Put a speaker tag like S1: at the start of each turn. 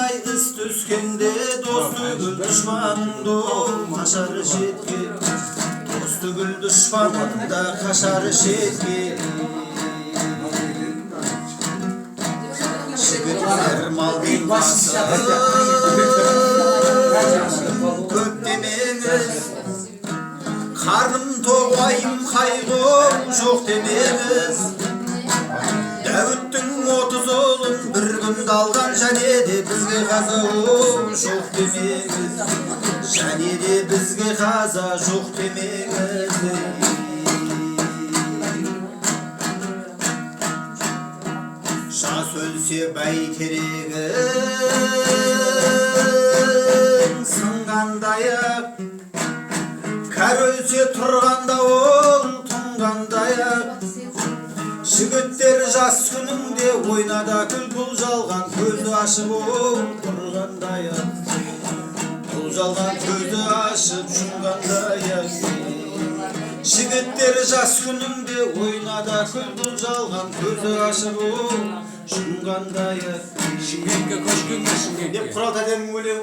S1: Ай қыс түскенде дос түгіл дұшпаныңды қашар шетке, дос түгіл дұшпаныңда қашар шетке. Жігіттер малдың басы көп демеңіз, қарным тоғайым қайғым жоқ демеңіз. Дәуіттің 30 ұлын бір күнде алған, және де бізге қаза жоқ демеңіз, және де бізге қаза жоқ демеңіз. Жас өлсе бәйтерегің сынғандайық, кәрі өлсе тұрғанда ол тұнғандайық. Жігіттер жас күніңде ойнада күл, бұл жалған көзді ашып ол тұрғандайық, бұл жалған көзді ашып жұмғандайық. Жігіттер жас күніңде ойнада күл, бұл жалған көзді ашып ол жұмғандайық.
S2: Шымкентке көшкенде
S1: деп Құралтай әдемнің өлеңі.